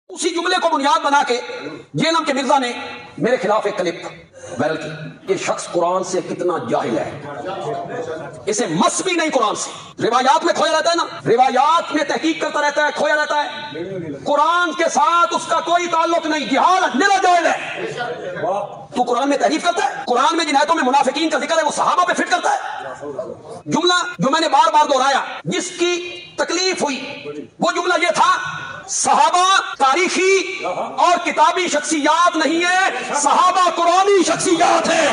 اسی جملے کو بنیاد بنا کے جیلم کے مرزا نے میرے خلاف ایک کلپ وائرل کی. یہ شخص قرآن سے کتنا جاہل ہے, اسے مس بھی نہیں قرآن سے. روایات میں کھویا رہتا ہے نا, روایات میں تحقیق کرتا رہتا ہے, کھویا رہتا ہے. قرآن کے ساتھ اس کا کوئی تعلق نہیں, جہالت میرا جاہل ہے. تو قرآن میں تحریف کرتا ہے, قرآن میں جن آیتوں میں منافقین کا ذکر ہے وہ صحابہ پہ فٹ کرتا ہے. جملہ جو میں نے بار بار دہرایا, جس کی تکلیف ہوئی وہ جملہ یہ تھا, صحابہ تاریخی اور کتابی شخصیات نہیں ہیں, صحابہ قرآنی شخصیات ہیں.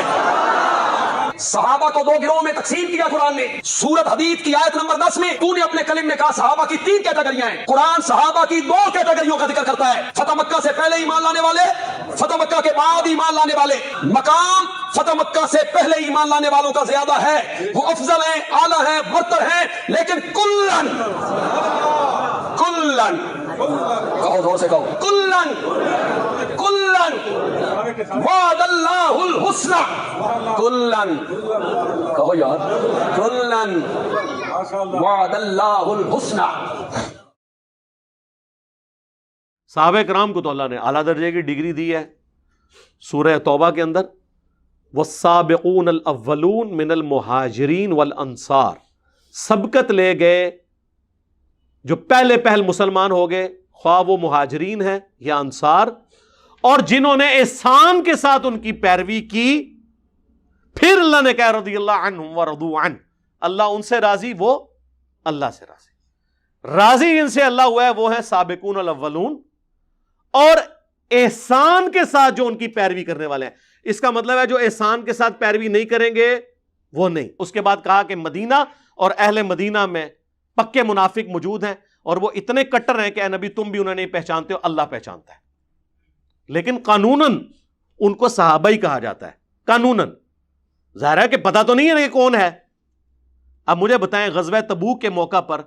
صحابہ کو دو گروہوں میں تقسیم کیا قرآن نے. سورت حدید کی آیت نمبر 10 میں تو نے اپنے کلم میں کہا صحابہ کی 3 کیٹیگریاں ہیں. قرآن صحابہ کی 2 کیٹیگریوں کا ذکر کرتا ہے, فتح مکہ سے پہلے ایمان لانے والے, فتح مکہ کے بعد ایمان لانے والے. مقام فتح مکہ سے پہلے ایمان لانے والوں کا زیادہ ہے, وہ افضل ہیں, اعلیٰ ہیں, برتر ہیں, لیکن کلن کہو زور سے کہو, کلن وعد اللہ الحسنى, کلن کہو یار, کلن وعد اللہ الحسنى. صحابہ کرام کو تو اللہ نے اعلیٰ درجے کی ڈگری دی ہے. سورہ توبہ کے اندر والسابقون الاولون من المہاجرین والانصار, سبقت لے گئے جو پہلے پہل مسلمان ہو گئے, خواہ وہ مہاجرین ہیں یا انصار, اور جنہوں نے احسان کے ساتھ ان کی پیروی کی. پھر اللہ نے کہا رضی اللہ عنہم ورضوا عنہ, اللہ ان سے راضی, وہ اللہ سے راضی. راضی جن سے اللہ ہوا ہے وہ ہیں سابقون الاولون, اور احسان کے ساتھ جو ان کی پیروی کرنے والے ہیں. اس کا مطلب ہے جو احسان کے ساتھ پیروی نہیں کریں گے وہ نہیں. اس کے بعد کہا کہ مدینہ اور اہل مدینہ میں پکے منافق موجود ہیں, اور وہ اتنے کٹر ہیں کہ اے نبی تم بھی انہیں نہیں پہچانتے ہو, اللہ پہچانتا ہے. لیکن قانوناً ان کو صحابہ ہی کہا جاتا ہے, قانوناً. ظاہر ہے کہ پتہ تو نہیں ہے کہ کون ہے. اب مجھے بتائیں, غزوہ تبوک کے موقع پر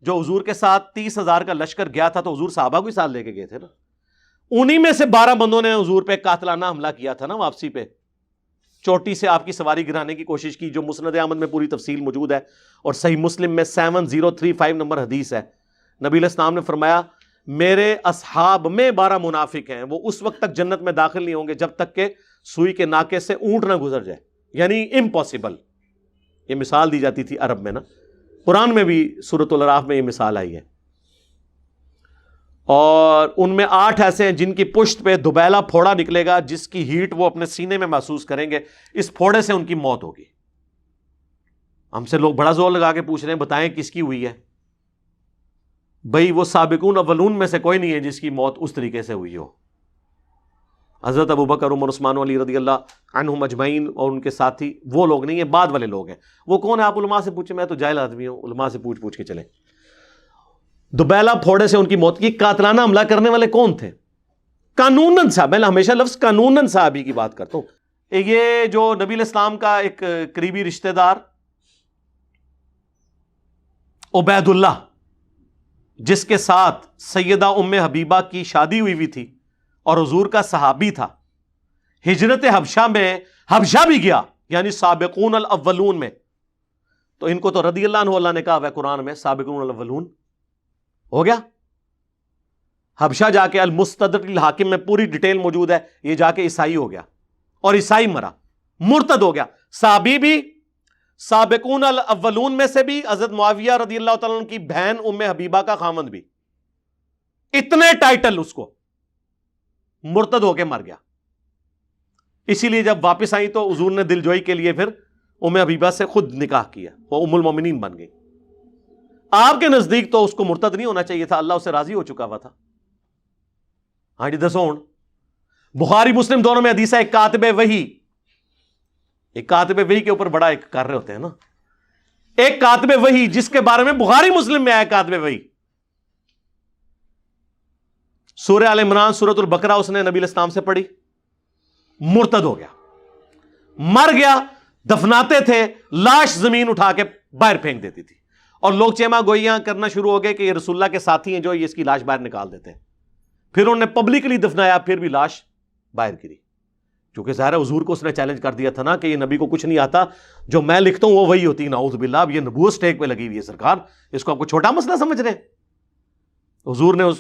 جو حضور کے ساتھ 30,000 کا لشکر گیا تھا تو حضور صحابہ کو ہی ساتھ لے کے گئے تھے نا. انہی میں سے 12 بندوں نے حضور پہ قاتلانہ حملہ کیا تھا نا واپسی پہ, چوٹی سے آپ کی سواری گرانے کی کوشش کی, جو مسند احمد میں پوری تفصیل موجود ہے, اور صحیح مسلم میں 7035 نمبر حدیث ہے. نبی علیہ السلام نے فرمایا میرے اصحاب میں 12 منافق ہیں, وہ اس وقت تک جنت میں داخل نہیں ہوں گے جب تک کہ سوئی کے ناکے سے اونٹ نہ گزر جائے. یعنی امپاسبل. یہ مثال دی جاتی تھی عرب میں نا, قرآن میں بھی سورۃ الاعراف میں یہ مثال آئی ہے. اور ان میں 8 ایسے ہیں جن کی پشت پہ دبیلا پھوڑا نکلے گا, جس کی ہیٹ وہ اپنے سینے میں محسوس کریں گے. اس پھوڑے سے ان کی موت ہوگی. ہم سے لوگ بڑا زور لگا کے پوچھ رہے ہیں بتائیں کس کی ہوئی ہے. بھئی وہ سابقون اولون میں سے کوئی نہیں ہے جس کی موت اس طریقے سے ہوئی ہو. حضرت ابوبکر, عمر, عثمان علی رضی اللہ عنہم اجمعین اور ان کے ساتھی وہ لوگ نہیں ہیں, بعد والے لوگ ہیں. وہ کون ہے آپ علماء سے پوچھیں, میں تو جاہل آدمی ہوں, علماء سے پوچھ کے چلیں. دوبیلا پھوڑے سے ان کی موت کی. قاتلانہ حملہ کرنے والے کون تھے؟ قانوناً صاحب, میں ہمیشہ لفظ قانوناً صحابی کی بات کرتا ہوں. یہ جو نبی علیہ السلام کا ایک قریبی رشتہ دار عبید اللہ, جس کے ساتھ سیدہ ام حبیبہ کی شادی ہوئی تھی اور حضور کا صحابی تھا, ہجرت حبشہ میں حبشہ بھی گیا, یعنی سابقون الاولون میں. تو ان کو تو رضی اللہ عنہ اللہ نے کہا ہے قرآن میں سابقون الاولون ہو گیا. حبشہ جا کے المستدرک الحاکم میں پوری ڈیٹیل موجود ہے, یہ جا کے عیسائی ہو گیا اور عیسائی مرا, مرتد ہو گیا. صحابی بھی سابقون الاولون میں سے بھی, حضرت معاویہ رضی اللہ تعالیٰ عنہ کی بہن ام حبیبہ کا خامند بھی. اتنے ٹائٹل اس کو, مرتد ہو کے مر گیا. اسی لیے جب واپس آئی تو حضور نے دل جوئی کے لیے پھر ام حبیبہ سے خود نکاح کیا, وہ ام المومنین بن گئی. آپ کے نزدیک تو اس کو مرتد نہیں ہونا چاہیے تھا, اللہ اس سے راضی ہو چکا ہوا تھا. ہاں جی دسو. بخاری مسلم دونوں میں حدیث ہے, ایک کاتب وحی, ایک کاتب وحی کے اوپر بڑا ایک کر رہے ہوتے ہیں نا, ایک کاتب وحی جس کے بارے میں بخاری مسلم میں آیا کاتب وحی. سورہ آل عمران, سورۃ البقرہ اس نے نبی علیہ السلام سے پڑھی, مرتد ہو گیا, مر گیا. دفناتے تھے, لاش زمین اٹھا کے باہر پھینک دیتی تھی, اور لوگ چیما گوئیاں کرنا شروع ہو گئے کہ یہ رسول اللہ کے ساتھی ہیں جو یہ اس کی لاش باہر نکال دیتے ہیں. پھر انہوں نے پبلکلی دفنایا, پھر بھی لاش باہر گری. کیونکہ ظاہر حضور کو اس نے چیلنج کر دیا تھا نا کہ یہ نبی کو کچھ نہیں آتا, جو میں لکھتا ہوں وہ وہی ہوتی. نعوذ باللہ, اب یہ نبوت سٹیک پہ لگی ہوئی ہے سرکار, اس کو آپ کو چھوٹا مسئلہ سمجھ رہے ہیں. حضور نے اس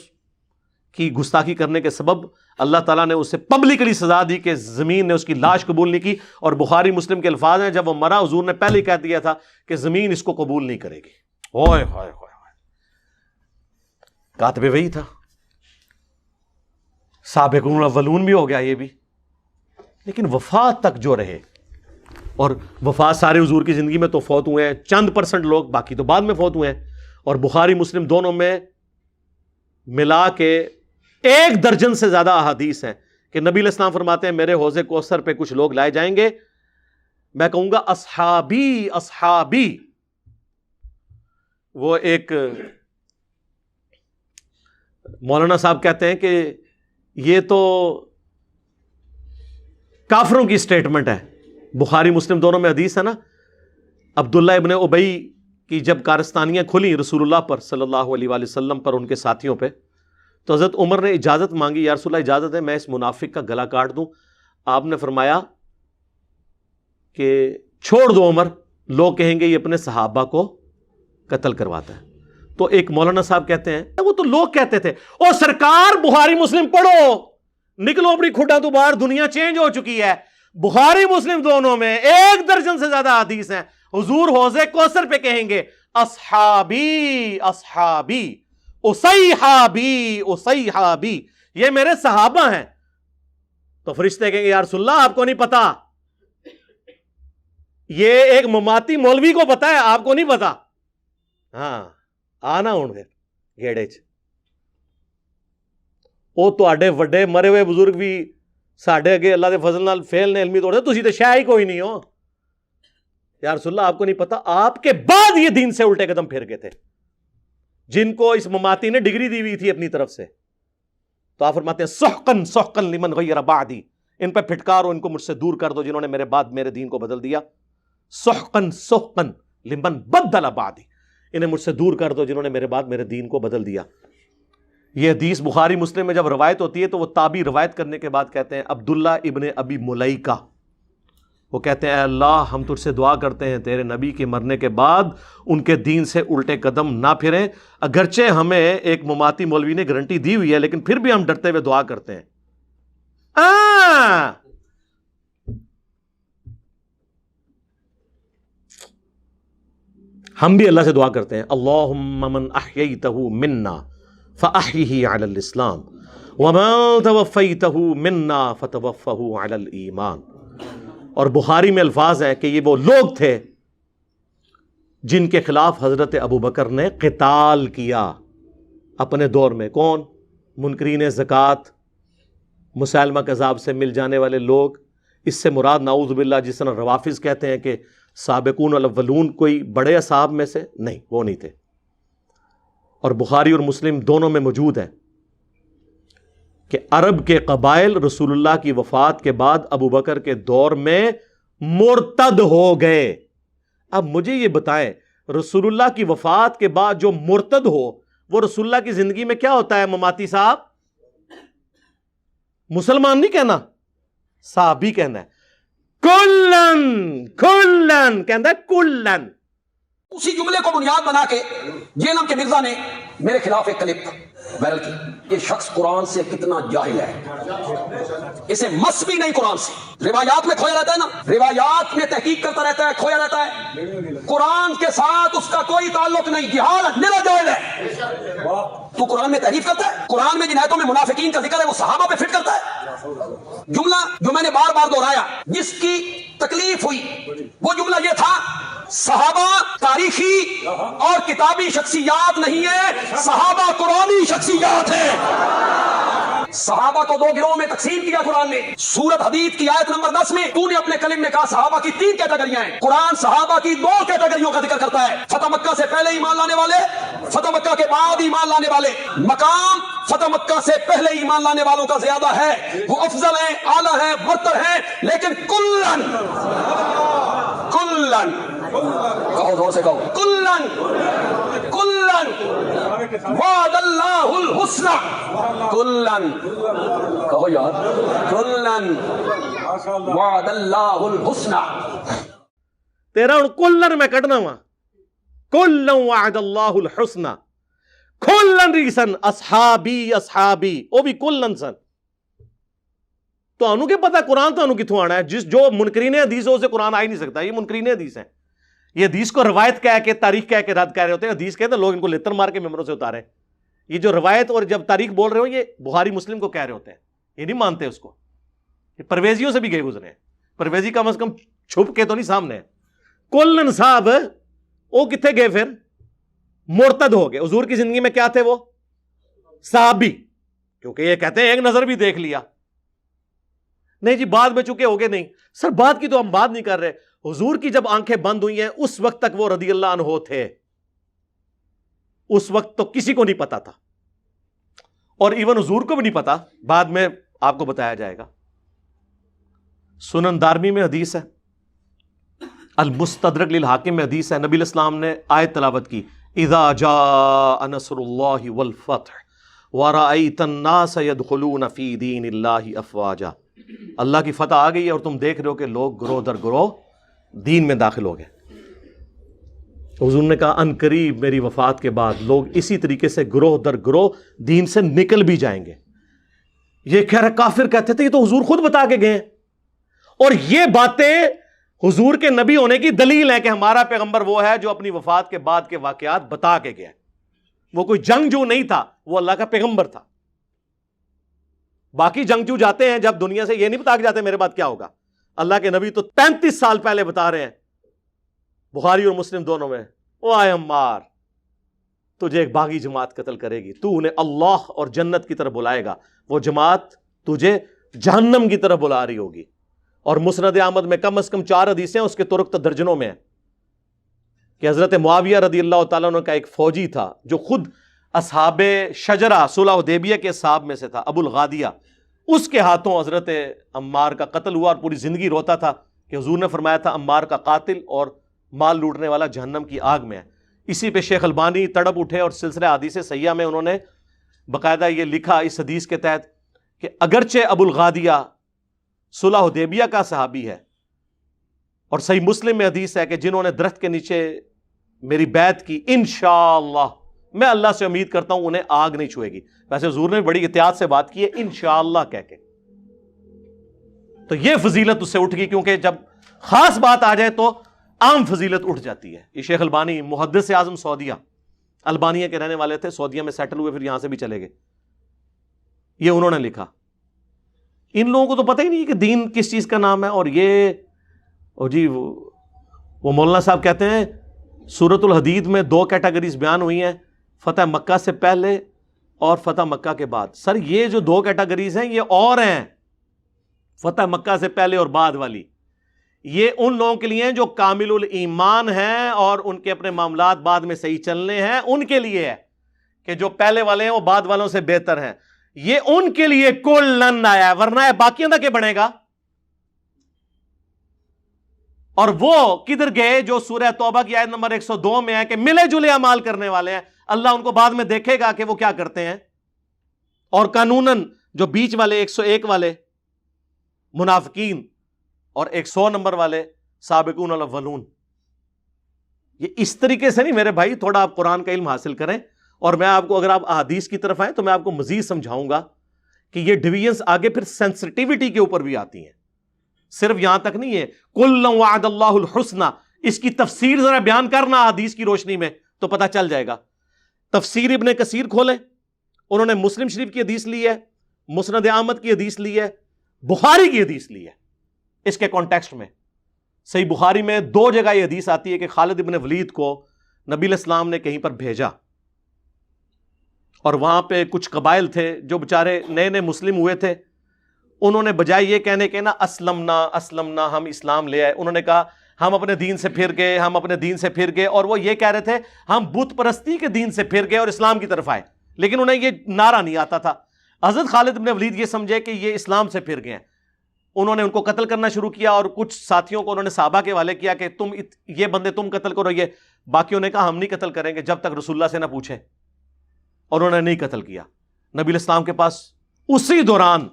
کی گستاخی کرنے کے سبب اللہ تعالیٰ نے اسے پبلکلی سزا دی کہ زمین نے اس کی لاش قبول نہیں کی. اور بخاری مسلم کے الفاظ ہیں جب وہ مرا حضور نے پہلے ہی کہہ دیا تھا کہ زمین اس کو قبول نہیں کرے گی. اوئے ہوئے ہوئے کاتب وہی تھا. سابقون الاولون بھی ہو گیا یہ بھی. لیکن وفات تک جو رہے, اور وفات سارے حضور کی زندگی میں تو فوت ہوئے ہیں, چند % لوگ, باقی تو بعد میں فوت ہوئے ہیں. اور بخاری مسلم دونوں میں ملا کے 1 درجن سے زیادہ احادیث ہیں کہ نبی علیہ السلام فرماتے ہیں میرے حوض کوثر پہ کچھ لوگ لائے جائیں گے, میں کہوں گا اصحابی اصحابی. وہ ایک مولانا صاحب کہتے ہیں کہ یہ تو کافروں کی سٹیٹمنٹ ہے. بخاری مسلم دونوں میں حدیث ہے نا, عبداللہ ابن ابی کی جب کارستانیاں کھلی رسول اللہ پر صلی اللہ علیہ وآلہ وسلم پر, ان کے ساتھیوں پہ, تو حضرت عمر نے اجازت مانگی, یا رسول اللہ اجازت ہے میں اس منافق کا گلا کاٹ دوں. آپ نے فرمایا کہ چھوڑ دو عمر, لوگ کہیں گے یہ اپنے صحابہ کو قتل کرواتا ہے. تو ایک مولانا صاحب کہتے ہیں وہ تو لوگ کہتے تھے او سرکار بخاری مسلم پڑھو, نکلو اپنی کھڈا تو باہر, دنیا چینج ہو چکی ہے. بخاری مسلم دونوں میں 1 درجن سے زیادہ حدیث ہیں. حضور حوض کوثر پہ کہیں گے اصحابی اصحابی اصیحابی اصیحابی, یہ میرے صحابہ ہیں. تو فرشتے کہیں گے یا رسول اللہ آپ کو نہیں پتا, یہ ایک مماتی مولوی کو پتا ہے, آپ کو نہیں پتا. ہاں آنا ہوں پھر گھیڑے چ وہ تواڈے وڈے مرے ہوئے بزرگ بھی ساڈے اگے اللہ دے فضل نال فیل نے علمی طور سے, تسی تے شے ہی کوئی نہیں ہو. یا رسول اللہ آپ کو نہیں پتا آپ کے بعد یہ دین سے الٹے قدم پھیر گئے تھے جن کو اس مماتی نے ڈگری دی ہوئی تھی اپنی طرف سے. تو آپ فرماتے ہیں سحقن سحقن لمن غیر بعدی, ان پہ پھٹکارو, ان کو مجھ سے دور کر دو جنہوں نے میرے بعد میرے دین کو بدل دیا. سحقن سحقن لمن بدل بعدی, انہیں مجھ سے دور کر دو جنہوں نے میرے بعد میرے دین کو بدل دیا. یہ حدیث بخاری مسلم میں جب روایت ہوتی ہے تو وہ تابعی روایت کرنے کے بعد کہتے ہیں عبداللہ ابن ابی ملیکہ, وہ کہتے ہیں اے اللہ ہم تجھ سے دعا کرتے ہیں تیرے نبی کے مرنے کے بعد ان کے دین سے الٹے قدم نہ پھریں. اگرچہ ہمیں ایک مماتی مولوی نے گارنٹی دی ہوئی ہے لیکن پھر بھی ہم ڈرتے ہوئے دعا کرتے ہیں. ہم بھی اللہ سے دعا کرتے ہیں اللہم من احییتہ منا فاحیہ علی الاسلام ومن توفیتہ منا فتوفہ علی الایمان. اور بخاری میں الفاظ ہیں کہ یہ وہ لوگ تھے جن کے خلاف حضرت ابوبکر نے قتال کیا اپنے دور میں. کون؟ منکرین زکوٰۃ, مسلمہ کذاب سے مل جانے والے لوگ. اس سے مراد نعوذ باللہ جس طرح روافظ کہتے ہیں کہ سابقون الاولون کوئی بڑے اصحاب میں سے نہیں, وہ نہیں تھے. اور بخاری اور مسلم دونوں میں موجود ہے کہ عرب کے قبائل رسول اللہ کی وفات کے بعد ابوبکر کے دور میں مرتد ہو گئے. اب مجھے یہ بتائیں رسول اللہ کی وفات کے بعد جو مرتد ہو وہ رسول اللہ کی زندگی میں کیا ہوتا ہے؟ مماتی صاحب, مسلمان نہیں کہنا, صحابی کہنا ہے. کلن کلن کہنا ہے, کلن. اسی جملے کو بنیاد بنا کے جیلم کے مرزا نے میرے خلاف ایک کلپ وائرل کی. یہ شخص قرآن سے کتنا جاہل ہے, اسے مس بھی نہیں قرآن سے. روایات میں کھویا رہتا ہے نا, روایات میں تحقیق کرتا رہتا ہے, کھویا رہتا ہے. قرآن کے ساتھ اس کا کوئی تعلق نہیں, جہالت میرا جاہل ہے. تو قرآن میں تحریف کرتا ہے, قرآن میں جن آیتوں میں منافقین کا ذکر ہے وہ صحابہ پہ فٹ کرتا ہے. جملہ جو میں نے بار بار دہرایا جس کی تکلیف ہوئی وہ جملہ یہ تھا صحابہ تاریخی اور کتابی شخصیات نہیں ہے, صحابہ قرآنی شخصیات ہیں. صحابہ کو 2 گروہوں میں تقسیم کیا قرآن نے. سورت حدید کی آیت نمبر 10 میں تو نے اپنے کلم میں کہا صحابہ کی 3 کیٹیگریاں ہیں. قرآن صحابہ کی 2 کیٹیگریوں کا ذکر کرتا ہے, فتح مکہ سے پہلے ایمان لانے والے, فتح مکہ کے بعد ایمان لانے والے. مقام فتح مکہ سے پہلے ایمان لانے والوں کا زیادہ ہے, وہ افضل ہیں, اعلیٰ ہیں, برتر ہیں, لیکن کلن کلن کہو زور سے کہو, کلن کلن وعد اللہ الحسنى, کلن کہو یار, کلن وعد اللہ الحسنى. تیرا ہوں کلن میں کٹنا وا, کلن وعد اللہ الحسنى. کلن ریسن اصحابی اصحابی وہ بھی کلن سن. تو انہوں کے پتا قرآن تو انہوں کتوں آنا ہے؟ جو منکرین حدیث ہو اسے قرآن آ ہی نہیں سکتا. یہ منکرین حدیث ہیں. یہ حدیث کو روایت کہہ کے تاریخ کہہ کے رد کہہ رہے ہوتے ہیں. حدیث کہتے ہیں لوگ ان کو لتر مار کے ممبروں سے اتارے. یہ جو روایت اور جب تاریخ بول رہے ہو یہ بخاری مسلم کو کہہ رہے ہوتے ہیں. یہ نہیں مانتے اس کو. یہ پرویزیوں سے بھی گئے گزرے ہیں. پرویزی کم از کم چھپ کے تو نہیں سامنے ہے. کلن صاحب وہ کتنے گئے پھر؟ مرتد ہو گئے. حضور کی زندگی میں کیا تھے وہ؟ صحابی. کیونکہ یہ کہتے ہیں ایک نظر بھی دیکھ لیا. نہیں جی بعد میں چکے ہو گئے. نہیں سر بعد کی تو ہم بات نہیں کر رہے. حضور کی جب آنکھیں بند ہوئی ہیں اس وقت تک وہ رضی اللہ عنہ تھے. اس وقت تو کسی کو نہیں پتا تھا اور ایون حضور کو بھی نہیں پتا. بعد میں آپ کو بتایا جائے گا. سنن دارمی میں حدیث ہے, المستدرک للحاکم میں حدیث ہے. نبی علیہ السلام نے آیت تلاوت کی اذا جاء نصر اللہ والفتح ورأیت الناس يدخلون فی دین اللہ افواجا. اللہ کی فتح آ گئی ہے اور تم دیکھ رہے ہو کہ لوگ گروہ در گروہ دین میں داخل ہو گئے. حضور نے کہا ان قریب میری وفات کے بعد لوگ اسی طریقے سے گروہ در گروہ دین سے نکل بھی جائیں گے. یہ کہہ رہے کافر کہتے تھے یہ تو حضور خود بتا کے گئے ہیں. اور یہ باتیں حضور کے نبی ہونے کی دلیل ہے کہ ہمارا پیغمبر وہ ہے جو اپنی وفات کے بعد کے واقعات بتا کے گیا. وہ کوئی جنگجو نہیں تھا, وہ اللہ کا پیغمبر تھا. باقی جنگجو جاتے ہیں جب دنیا سے یہ نہیں بتا کے جاتے میرے بعد کیا ہوگا. اللہ کے نبی تو 35 سال پہلے بتا رہے ہیں بخاری اور مسلم دونوں میں, او آئے عمار تجھے ایک باغی جماعت قتل کرے گی, تو انہیں اللہ اور جنت کی طرف بلائے گا, وہ جماعت تجھے جہنم کی طرف بلا رہی ہوگی. اور مسند احمد میں کم از کم 4 حدیثیں اس کے طرق تو درجنوں میں ہیں کہ حضرت معاویہ رضی اللہ تعالیٰ عنہ کا ایک فوجی تھا جو خود اصحاب شجرہ صلح حدیبیہ کے اصحاب میں سے تھا, ابو الغادیہ. اس کے ہاتھوں حضرت عمار کا قتل ہوا اور پوری زندگی روتا تھا کہ حضور نے فرمایا تھا عمار کا قاتل اور مال لوٹنے والا جہنم کی آگ میں ہے. اسی پہ شیخ البانی تڑپ اٹھے اور سلسلہ حدیث صحیحہ میں انہوں نے باقاعدہ یہ لکھا اس حدیث کے تحت کہ اگرچہ ابو الغادیہ صلح حدیبیہ کا صحابی ہے, اور صحیح مسلم میں حدیث ہے کہ جنہوں نے درخت کے نیچے میری بیعت کی انشاءاللہ میں اللہ سے امید کرتا ہوں انہیں آگ نہیں چھوئے گی. ویسے حضور نے بڑی احتیاط سے بات کی ہے انشاءاللہ کہہ کے. تو یہ فضیلت اس سے اٹھ گئی کیونکہ جب خاص بات آ جائے تو عام فضیلت اٹھ جاتی ہے. یہ شیخ البانی محدث اعظم سعودیہ, البانیہ کے رہنے والے تھے, سعودیہ میں سیٹل ہوئے پھر یہاں سے بھی چلے گئے. یہ انہوں نے لکھا. ان لوگوں کو تو پتہ ہی نہیں کہ دین کس چیز کا نام ہے. اور یہ جی وہ مولانا صاحب کہتے ہیں سورۃ الحدید میں 2 کیٹیگریز بیان ہوئی ہیں, فتح مکہ سے پہلے اور فتح مکہ کے بعد. سر یہ جو 2 کیٹیگریز ہیں یہ اور ہیں, فتح مکہ سے پہلے اور بعد والی. یہ ان لوگوں کے لیے ہیں جو کامل الایمان ہیں اور ان کے اپنے معاملات بعد میں صحیح چلنے ہیں, ان کے لیے ہے کہ جو پہلے والے ہیں وہ بعد والوں سے بہتر ہیں. یہ ان کے لیے کلن آیا ہے, ورنہ ہے باقیوں کا کیا بنے گا. اور وہ کدھر گئے جو سورہ توبہ کی آیت نمبر 102 میں ہے کہ ملے جلے اعمال کرنے والے ہیں, اللہ ان کو بعد میں دیکھے گا کہ وہ کیا کرتے ہیں. اور قانوناً جو بیچ والے 101 والے منافقین اور 100 نمبر والے سابقون الاولون, یہ اس طریقے سے نہیں میرے بھائی. تھوڑا آپ قرآن کا علم حاصل کریں اور میں آپ کو, اگر آپ احادیث کی طرف آئیں تو میں آپ کو مزید سمجھاؤں گا کہ یہ ڈویژنز آگے پھر سینسٹیوٹی کے اوپر بھی آتی ہیں, صرف یہاں تک نہیں ہے. کل وعد اللہ الحسنى, اس کی تفسیر ذرا بیان کرنا حدیث کی روشنی میں تو پتہ چل جائے گا. تفسیر ابن کثیر کھولیں, انہوں نے مسلم شریف کی حدیث لی ہے, مسند احمد کی حدیث لی ہے, بخاری کی حدیث لی ہے. اس کے کانٹیکسٹ میں صحیح بخاری میں 2 جگہ یہ حدیث آتی ہے کہ خالد ابن ولید کو نبی علیہ السلام نے کہیں پر بھیجا اور وہاں پہ کچھ قبائل تھے جو بےچارے نئے نئے مسلم ہوئے تھے. انہوں نے بجائے یہ کہنے کے نا اسلمنا ہم اسلام لے آئے, انہوں نے کہا ہم اپنے دین سے پھر گئے, ہم اپنے دین سے پھر گئے. اور وہ یہ کہہ رہے تھے ہم بت پرستی کے دین سے پھر گئے اور اسلام کی طرف آئے, لیکن انہیں یہ نعرہ نہیں آتا تھا. حضرت خالد بن ولید یہ سمجھے کہ یہ اسلام سے پھر گئے ہیں, انہوں نے ان کو قتل کرنا شروع کیا اور کچھ ساتھیوں کو انہوں نے صحابہ کے حوالے کیا کہ تم یہ بندے تم قتل کرو. یہ باقیوں نے کہا ہم نہیں قتل کریں گے جب تک رسول اللہ سے نہ پوچھے, اور انہوں نے نہیں قتل کیا. نبی علیہ السلام کے پاس اسی دوران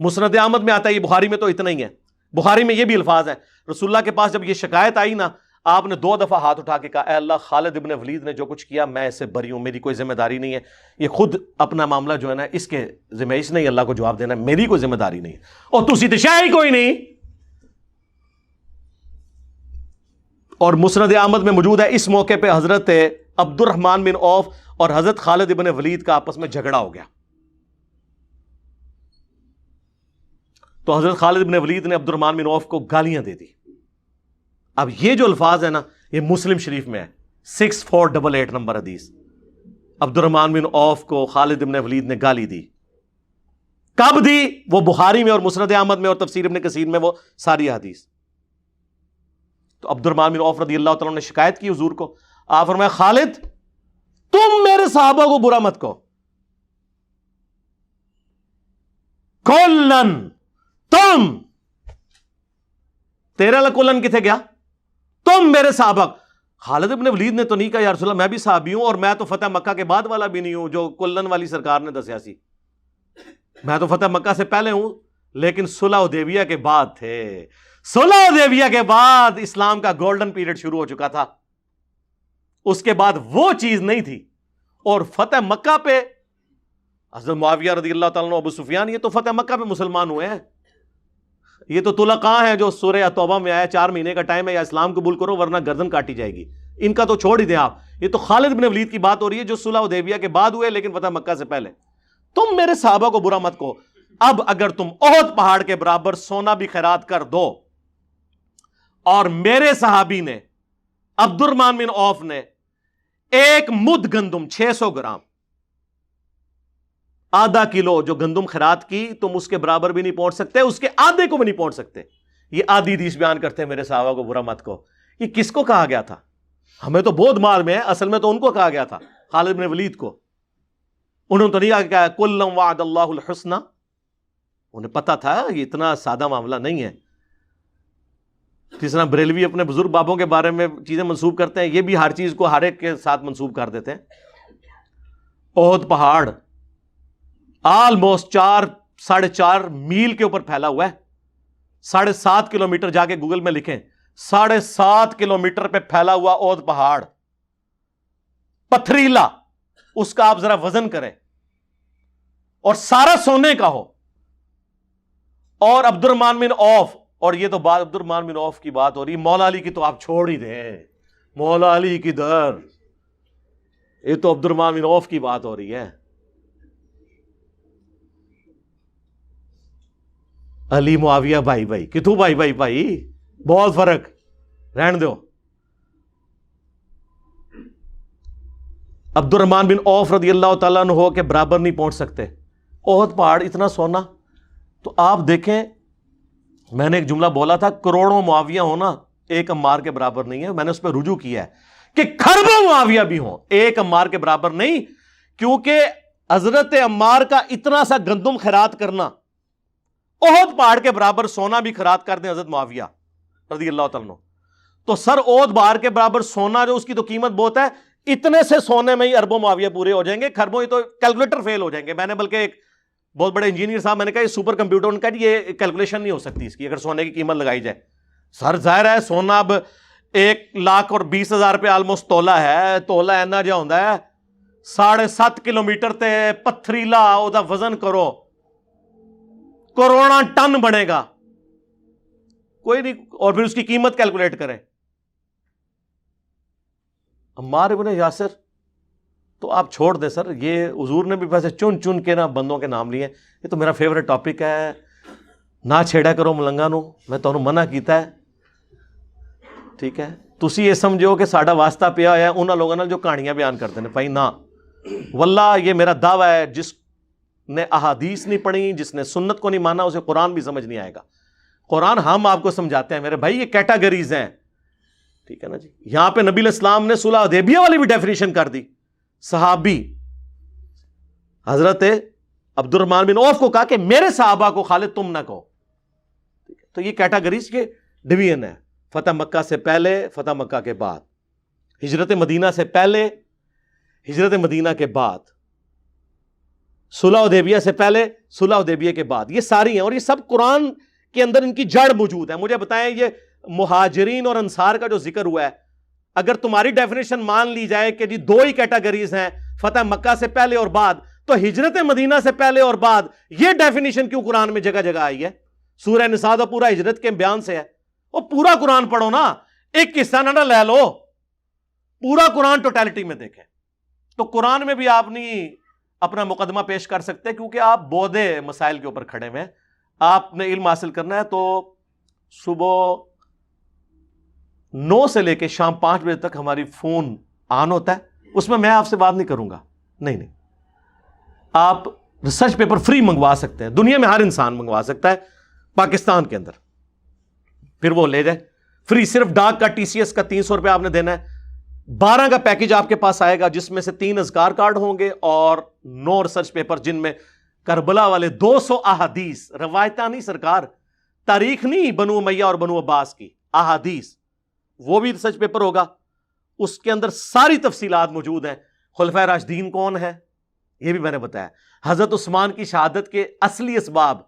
مسند احمد میں آتا ہے, یہ بخاری میں تو اتنا ہی ہے, بخاری میں یہ بھی الفاظ ہے, رسول اللہ کے پاس جب یہ شکایت آئی نا آپ نے 2 دفعہ ہاتھ اٹھا کے کہا اے اللہ خالد ابن ولید نے جو کچھ کیا میں اس سے بری ہوں, میری کوئی ذمہ داری نہیں ہے, یہ خود اپنا معاملہ جو ہے نا اس کے ذمہ, اس نے اللہ کو جواب دینا, میری کوئی ذمہ داری نہیں ہے, اور تسی تے شے ہی کوئی نہیں. اور مسند احمد میں موجود ہے اس موقع پہ حضرت عبد الرحمن بن عوف اور حضرت خالد ابن ولید کا آپس میں جھگڑا ہو گیا. تو حضرت خالد ابن ولید نے عبد الرحمن بن عوف کو گالیاں دے دی. اب یہ جو الفاظ ہے نا یہ مسلم شریف میں ہے 6488 نمبر حدیث. عبد الرحمن بن عوف کو خالد ابن ولید نے گالی دی. کب دی؟ وہ بخاری میں اور مسند احمد میں اور تفسیر ابن کثیر میں وہ ساری حدیث. تو عبد الرحمن بن عوف رضی اللہ تعالیٰ نے شکایت کی حضور کو. آپ فرمایا خالد تم میرے صحابہ کو برا مت کہو, کلن تم, تیرا کلن کتنے گیا, تم میرے صحابہ. خالد ابن ولید نے تو نہیں کہا یا رسول اللہ میں بھی صحابی ہوں اور میں تو فتح مکہ کے بعد والا بھی نہیں ہوں جو کلن والی سرکار نے دسیا سی, میں تو فتح مکہ سے پہلے ہوں, لیکن صلح حدیبیہ کے بعد تھے. صلح حدیبیہ کے بعد اسلام کا گولڈن پیریڈ شروع ہو چکا تھا, اس کے بعد وہ چیز نہیں تھی. اور فتح مکہ پہ حضرت معاویہ رضی اللہ تعالیٰ عنہ, ابو سفیان, یہ تو فتح مکہ پہ مسلمان ہوئے ہیں. یہ تو طلقاء ہیں جو سورہ توبہ میں آیا 4 مہینے کا ٹائم ہے, یا اسلام قبول کرو ورنہ گردن کاٹی جائے گی. ان کا تو چھوڑ ہی دیں آپ, یہ تو خالد بن ولید کی بات ہو رہی ہے جو صلح حدیبیہ کے بعد ہوئے لیکن فتح مکہ سے پہلے. تم میرے صحابہ کو برا مت کہو. اب اگر تم احد پہاڑ کے برابر سونا بھی خیرات کر دو, اور میرے صحابی نے عبد الرحمن بن عوف نے 1 مد گندم 600 گرام آدھا کلو جو گندم خیرات کی, تم اس کے برابر بھی نہیں پہنچ سکتے, اس کے آدھے کو بھی نہیں پہنچ سکتے. یہ آدھی حدیث بیان کرتے ہیں میرے صحابہ کو برا مت کہو. یہ کس کو کہا گیا تھا؟ ہمیں تو بودھ مار میں ہے, اصل میں تو ان کو کہا گیا تھا, خالد بن ولید کو. انہوں نے تو نہیں کہا کلم وعد اللہ الحسنى, انہیں پتا تھا یہ اتنا سادہ معاملہ نہیں ہے. جس طرح بریلوی اپنے بزرگ بابوں کے بارے میں چیزیں منسوب کرتے ہیں, یہ بھی ہر چیز کو ہر ایک کے ساتھ منسوب کر دیتے ہیں. احد پہاڑ آلموسٹ 4.5 میل کے اوپر پھیلا ہوا ہے. 7.5 کلومیٹر جا کے گوگل میں لکھیں, 7.5 کلومیٹر پہ پھیلا ہوا احد پہاڑ پتھریلا, اس کا آپ ذرا وزن کریں, اور سارا سونے کا ہو. اور عبد الرحمن بن عوف, اور یہ تو بات عبد الرحمن بن عوف کی بات ہو رہی ہے, مولا علی کی تو آپ چھوڑ ہی دیں, مولا علی کی در, یہ تو عبد الرحمن بن عوف کی بات ہو رہی ہے. علی معاویہ بھائی بھائی, کتوں بھائی بھائی بھائی, بہت فرق, رہن دو. عبد الرحمن بن عوف رضی اللہ تعالیٰ عنہ کے برابر نہیں پہنچ سکتے. احد پہاڑ اتنا سونا, تو آپ دیکھیں میں نے ایک جملہ بولا تھا کروڑوں معاویہ ہونا ایک عمار کے برابر نہیں ہے. میں نے اس پہ رجوع کیا ہے کہ کھربوں معاویہ بھی ہوں ایک عمار کے برابر نہیں, کیونکہ حضرت عمار کا اتنا سا گندم خیرات کرنا, احد پہاڑ کے برابر سونا بھی خیرات کر دیں حضرت معاویہ رضی اللہ تعالیٰ عنہ, تو سر احد پہاڑ کے برابر سونا جو اس کی تو قیمت بہت ہے, اتنے سے سونے میں ہی اربوں معاویہ پورے ہو جائیں گے, کھربوں ہی تو کیلکولیٹر فیل ہو جائیں گے. میں نے بلکہ ایک بہت بڑے انجینئر صاحب, میں نے کہا یہ سپر کمپیوٹر, ان کا یہ کیلکولیشن نہیں ہو سکتی اس کی اگر سونے کی قیمت لگائی جائے. سر ظاہر ہے سونا اب 1,20,000 روپے آلموسٹ تولا ہے, تولا اینا جا ہوتا ہے 7.5 کلومیٹر تے پتھریلا, او دا وزن کرو کروڑا ٹن بنے گا, کوئی نہیں, اور پھر اس کی قیمت کیلکولیٹ کریں. عمار ابن یاسر تو آپ چھوڑ دیں سر, یہ حضور نے بھی ویسے چن چن کے نا بندوں کے نام لیے. یہ تو میرا فیوریٹ ٹاپک ہے, نہ چھیڑا کرو ملنگا نو, میں تمہیں منع کیتا ہے, ٹھیک ہے. تسی یہ سمجھو کہ ساڈا واسطہ پیا ہوا ہے انہاں لوگوں نال جو کہانیاں بیان کرتے ہیں, بھائی نہ, واللہ یہ میرا دعویٰ ہے جس نے احادیث نہیں پڑھی, جس نے سنت کو نہیں مانا, اسے قرآن بھی سمجھ نہیں آئے گا. قرآن ہم آپ کو سمجھاتے ہیں میرے بھائی, یہ کیٹاگریز ہیں, ٹھیک ہے نا جی. یہاں پہ نبی علیہ السلام نے صلح حدیبیہ والی بھی ڈیفینیشن کر دی. صحابی حضرت عبد الرحمن بن عوف کو کہا کہ میرے صحابہ کو خالد تم نہ کہو. تو یہ کیٹاگریز کے ڈویژن ہے, فتح مکہ سے پہلے, فتح مکہ کے بعد, ہجرت مدینہ سے پہلے, ہجرت مدینہ کے بعد, صلح حدیبیہ سے پہلے, صلح حدیبیہ کے بعد. یہ ساری ہیں, اور یہ سب قرآن کے اندر ان کی جڑ موجود ہے. مجھے بتائیں یہ مہاجرین اور انصار کا جو ذکر ہوا ہے اگر تمہاری ڈیفینیشن مان لی جائے کہ جی دو ہی کیٹیگریز ہیں، فتح مکہ سے پہلے اور بعد، تو ہجرت مدینہ سے پہلے اور بعد یہ ڈیفینیشن کیوں قرآن میں جگہ جگہ آئی ہے؟ سورہ نساء تو پورا ہجرت کے بیان سے ہے، وہ پورا قرآن پڑھو نا، ایک قصہ نہ لے لو، پورا قرآن ٹوٹیلٹی میں دیکھیں۔ تو قرآن میں بھی آپ نہیں اپنا مقدمہ پیش کر سکتے، کیونکہ آپ بودے مسائل کے اوپر کھڑے ہوئے ہیں۔ آپ نے علم حاصل کرنا ہے تو صبح 9 سے لے کے شام 5 بجے تک ہماری فون آن ہوتا ہے، اس میں آپ سے بات نہیں کروں گا، نہیں، آپ ریسرچ پیپر فری منگوا سکتے ہیں، دنیا میں ہر انسان منگوا سکتا ہے، پاکستان کے اندر، پھر وہ لے جائے فری۔ صرف ڈاک کا TCS کا 300 روپے آپ نے دینا ہے، 12 کا پیکج آپ کے پاس آئے گا، جس میں سے 3 اذکار کارڈ ہوں گے اور 9 ریسرچ پیپر، جن میں کربلا والے 200 احادیث، روایتہ نہیں سرکار، تاریخ نہیں بنو امیہ اور بنو عباس کی، احادیث، وہ بھی ریسرچ پیپر ہوگا۔ اس کے اندر ساری تفصیلات موجود ہیں۔ خلفائے راشدین کون ہے یہ بھی میں نے بتایا، حضرت عثمان کی شہادت کے اصلی اسباب،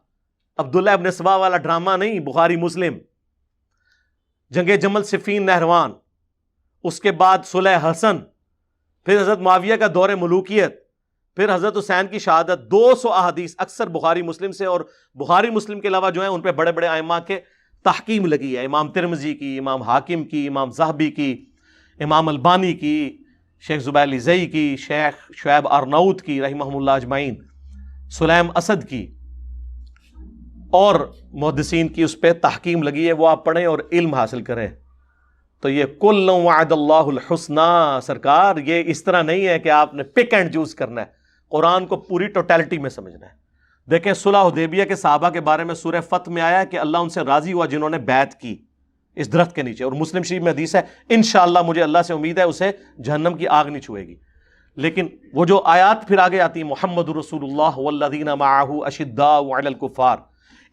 عبداللہ ابن سبا والا ڈرامہ نہیں، بخاری مسلم، جنگ جمل، صفین، نہروان، اس کے بعد صلح حسن، پھر حضرت معاویہ کا دور ملوکیت، پھر حضرت حسین کی شہادت، 200 احادیث اکثر بخاری مسلم سے، اور بخاری مسلم کے علاوہ جو ہیں ان پہ بڑے بڑے ائمہ کے تحکیم لگی ہے، امام ترمذی کی، امام حاکم کی، امام ذہبی کی، امام البانی کی، شیخ زبیر الزئی کی، شیخ شعیب ارناؤت کی رحمہم اللہ اجمعین، سلیم اسد کی، اور محدثین کی اس پہ تحکیم لگی ہے، وہ آپ پڑھیں اور علم حاصل کریں۔ تو یہ کل وعد اللہ الحسنہ سرکار، یہ اس طرح نہیں ہے کہ آپ نے پک اینڈ چوز کرنا ہے، قرآن کو پوری ٹوٹیلٹی میں سمجھنا ہے۔ دیکھیں صلح حدیبیہ کے صحابہ کے بارے میں سورہ فتح میں آیا کہ اللہ ان سے راضی ہوا جنہوں نے بیعت کی اس درخت کے نیچے، اور مسلم شریف میں حدیث ہے انشاءاللہ مجھے اللہ سے امید ہے اسے جہنم کی آگ نہیں چھوئے گی۔ لیکن وہ جو آیات پھر آگے آتی ہیں، محمد رسول اللہ والذین معہ اشداء علی الکفار،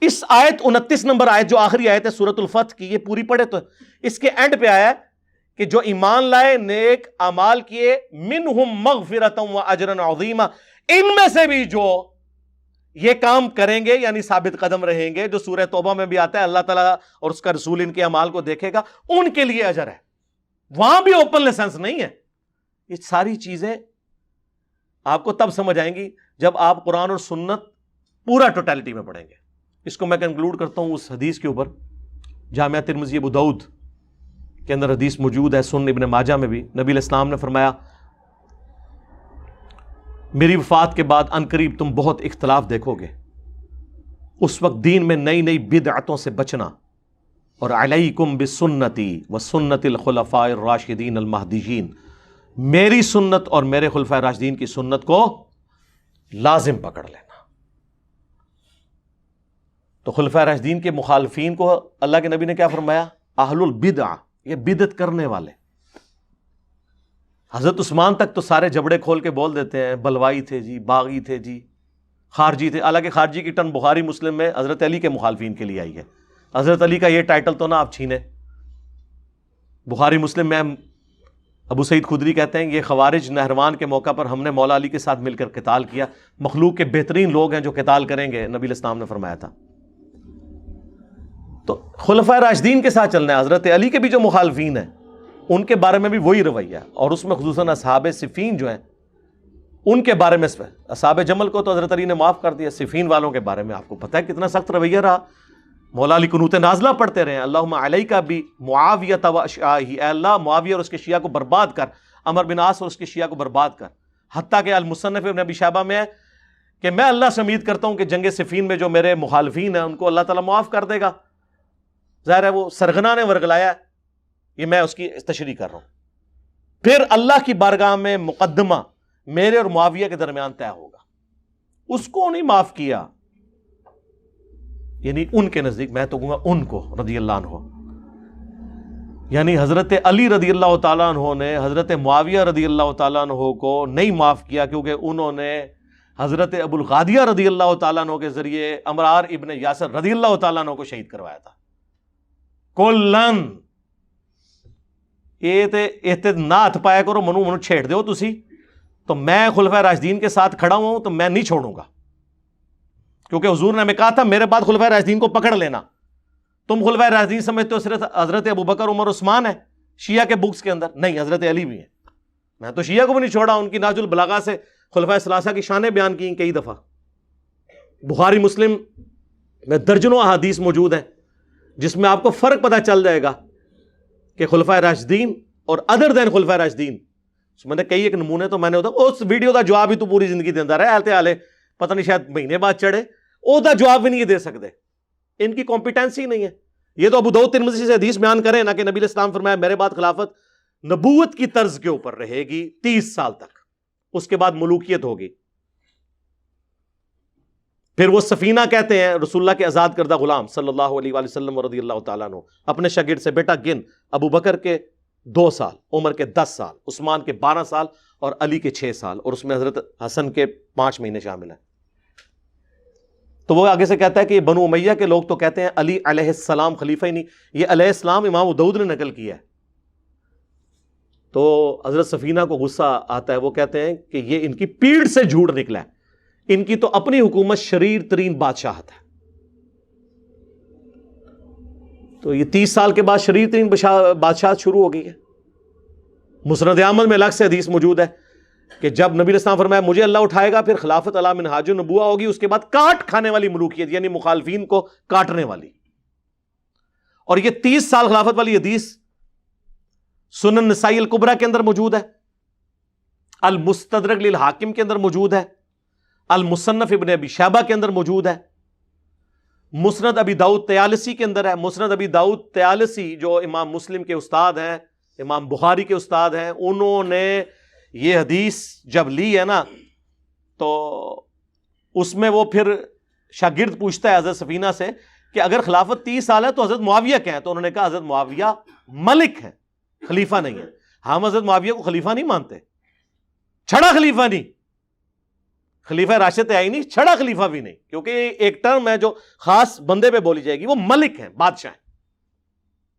اس آیت 29 نمبر آیت جو آخری آیت ہے سورۃ الفتح کی، یہ پوری پڑھے تو اس کے اینڈ پہ آیا ہے کہ جو ایمان لائے، نیک اعمال کیے، منہم مغفرۃ و اجر عظیما، ان میں سے بھی جو یہ کام کریں گے یعنی ثابت قدم رہیں گے، جو سورہ توبہ میں بھی آتا ہے اللہ تعالیٰ اور اس کا رسول ان کے اعمال کو دیکھے گا، ان کے لیے اجر ہے۔ وہاں بھی اوپن لائسنس نہیں ہے۔ یہ ساری چیزیں آپ کو تب سمجھ آئیں گی جب آپ قرآن اور سنت پورا ٹوٹیلٹی میں پڑھیں گے۔ اس کو میں کنکلوڈ کرتا ہوں اس حدیث کے اوپر، جامعہ ترمذی ابو داؤد کے اندر حدیث موجود ہے، سنن ابن ماجہ میں بھی، نبی علیہ السلام نے فرمایا میری وفات کے بعد عنقریب تم بہت اختلاف دیکھو گے، اس وقت دین میں نئی نئی بدعتوں سے بچنا، اور علیکم بسنتی وسنت الخلفاء الراشدین المہدیین، میری سنت اور میرے خلفاء راشدین کی سنت کو لازم پکڑ لینا۔ تو خلفاء راشدین کے مخالفین کو اللہ کے نبی نے کیا فرمایا؟ اہل البدع، یہ بدعت کرنے والے۔ حضرت عثمان تک تو سارے جبڑے کھول کے بول دیتے ہیں، بلوائی تھے جی، باغی تھے جی، خارجی تھے، حالانکہ خارجی کی ٹرم بخاری مسلم میں حضرت علی کے مخالفین کے لیے آئی ہے۔ حضرت علی کا یہ ٹائٹل تو نہ آپ چھینے۔ بخاری مسلم میں ابو سعید خدری کہتے ہیں یہ خوارج نہروان کے موقع پر ہم نے مولا علی کے ساتھ مل کر قتال کیا، مخلوق کے بہترین لوگ ہیں جو قتال کریں گے، نبی علیہ السلام نے فرمایا تھا۔ تو خلفائے راشدین کے ساتھ چلنا ہے۔ حضرت علی کے بھی جو مخالفین ہیں ان کے بارے میں بھی وہی رویہ ہے، اور اس میں خصوصاً اصحاب صفین جو ہیں ان کے بارے میں، اصحاب جمل کو تو حضرت علی نے معاف کر دیا، صفین والوں کے بارے میں آپ کو پتہ ہے کتنا سخت رویہ رہا۔ مولا علی قنوت نازلہ پڑھتے رہے، اللہم علیک بمعاویہ و اشیاءہ، اے اللہ معاویہ اور اس کے شیعہ کو برباد کر، عمر بن عاص اور اس کے شیعہ کو برباد کر۔ حتیٰ کہ المصنف ابن ابی شیبہ میں ہے کہ میں اللہ سے امید کرتا ہوں کہ جنگ صفین میں جو میرے مخالفین ہیں ان کو اللہ تعالیٰ معاف کر دے گا۔ ظاہر ہے وہ سرغنہ نے ورگلایا، یہ میں اس کی تشریح کر رہا ہوں۔ پھر اللہ کی بارگاہ میں مقدمہ میرے اور معاویہ کے درمیان طے ہوگا، اس کو نہیں معاف کیا، یعنی ان کے نزدیک، میں تو کہوں گا ان کو رضی اللہ عنہ، یعنی حضرت علی رضی اللہ تعالیٰ عنہ نے حضرت معاویہ رضی اللہ تعالیٰ عنہ کو نہیں معاف کیا، کیونکہ انہوں نے حضرت ابو الغادیہ رضی اللہ تعالیٰ عنہ کے ذریعے عمار ابن یاسر رضی اللہ تعالیٰ عنہ کو شہید کروایا تھا۔ کلن یہ نہ ہاتھ پایا کرو، منو چھیڑ دیو تسی، تو میں خلفائے راشدین کے ساتھ کھڑا ہوں تو میں نہیں چھوڑوں گا، کیونکہ حضور نے ہمیں کہا تھا میرے بعد خلفائے راشدین کو پکڑ لینا۔ تم خلفائے راشدین سمجھتے ہو صرف حضرت ابوبکر، عمر، عثمان ہے، شیعہ کے بکس کے اندر نہیں حضرت علی بھی ہیں. میں تو شیعہ کو بھی نہیں چھوڑا, ان کی نہج البلاغہ سے خلفائے ثلاثہ کی شانیں بیان کی کئی دفعہ. بخاری مسلم میں درجنوں احادیث موجود ہیں جس میں آپ کو فرق پتہ چل جائے گا کہ خلفائے راشدین اور ادر دین خلفائے راشدین. میں نے کئی ایک نمونے تو میں نے اس ویڈیو کا جواب ہی تو پوری زندگی دیندہ رہے آلتے آلے, پتہ نہیں شاید مہینے بعد چڑھے, او دا جواب بھی نہیں دے سکتے, ان کی کمپیٹنسی نہیں ہے. یہ تو ابو داؤد ترمذی سے حدیث بیان کریں نا کہ نبی علیہ السلام فرمایا میرے بعد خلافت نبوت کی طرز کے اوپر رہے گی 30 سال تک, اس کے بعد ملوکیت ہوگی. پھر وہ سفینہ کہتے ہیں رسول اللہ کے آزاد کردہ غلام صلی اللہ علیہ وآلہ وسلم رضی اللہ تعالیٰ عنہ اپنے شاگرد سے بیٹا گن, ابو بکر کے 2 سال, عمر کے 10 سال, عثمان کے 12 سال اور علی کے 6 سال, اور اس میں حضرت حسن کے 5 مہینے شامل ہیں. تو وہ آگے سے کہتا ہے کہ یہ بنو امیہ کے لوگ تو کہتے ہیں علی علیہ السلام خلیفہ ہی نہیں, یہ علیہ السلام امام داؤد نے نقل کیا ہے. تو حضرت سفینہ کو غصہ آتا ہے, وہ کہتے ہیں کہ یہ ان کی پیڑ سے جھوٹ نکلا ہے, ان کی تو اپنی حکومت شریر ترین بادشاہت ہے. تو یہ 30 سال کے بعد شریر ترین بادشاہت شروع ہو گئی ہے. مسند احمد میں الگ سے حدیث موجود ہے کہ جب نبی علیہ السلام فرمایا مجھے اللہ اٹھائے گا پھر خلافت علی منہاج النبوہ ہوگی, اس کے بعد کاٹ کھانے والی ملوکیت یعنی مخالفین کو کاٹنے والی. اور یہ 30 سال خلافت والی حدیث سنن نسائی الکبریٰ کے اندر موجود ہے, المستدرک للحاکم کے اندر موجود ہے, المصنف ابن ابی شیبہ کے اندر موجود ہے, مسند ابی داؤد طیالسی کے اندر ہے. مسند ابی داؤد طیالسی جو امام مسلم کے استاد ہیں, امام بخاری کے استاد ہیں, انہوں نے یہ حدیث جب لی ہے نا تو اس میں وہ پھر شاگرد پوچھتا ہے حضرت سفینہ سے کہ اگر خلافت 30 سال ہے تو حضرت معاویہ کیا ہے؟ تو انہوں نے کہا حضرت معاویہ ملک ہے, خلیفہ نہیں ہے. ہم حضرت معاویہ کو خلیفہ نہیں مانتے, چھڑا خلیفہ نہیں, خلیفہ راشد ہے ہی نہیں, چھڑا خلیفہ بھی نہیں, کیونکہ ایک ٹرم ہے جو خاص بندے پہ بولی جائے گی, وہ ملک ہیں, بادشاہ ہیں.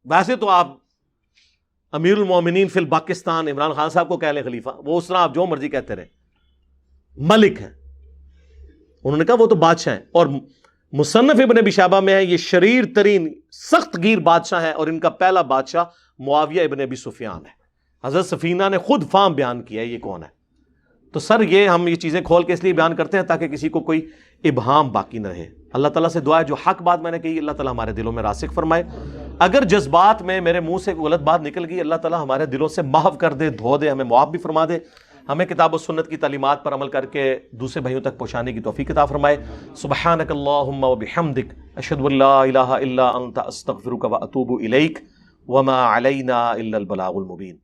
ویسے تو آپ امیر المومنین فی الپاکستان عمران خان صاحب کو کہہ لیں خلیفہ, وہ اس طرح آپ جو مرضی کہتے رہے, ملک ہیں. انہوں نے کہا وہ تو بادشاہ ہیں. اور مصنف ابن ابی شیبہ میں ہے یہ شریر ترین سخت گیر بادشاہ ہے, اور ان کا پہلا بادشاہ معاویہ ابن ابی سفیان ہے. حضرت سفینہ نے خود فام بیان کیا ہے یہ کون ہے. تو سر یہ ہم یہ چیزیں کھول کے اس لیے بیان کرتے ہیں تاکہ کسی کو کوئی ابہام باقی نہ رہے. اللہ تعالیٰ سے دعا ہے جو حق بات میں نے کہی اللہ تعالیٰ ہمارے دلوں میں راسخ فرمائے. اگر جذبات میں میرے منہ سے غلط بات نکل گئی اللہ تعالیٰ ہمارے دلوں سے محو کر دے, دھو دے, ہمیں معاف بھی فرما دے. ہمیں کتاب و سنت کی تعلیمات پر عمل کر کے دوسرے بھائیوں تک پہنچانے کی توفیق عطا فرمائے. سبحانک اللہم و بحمدک اشہد ان لا الہ الا انت استغفرک و اتوب الیک وما علینا الا البلاغ المبین.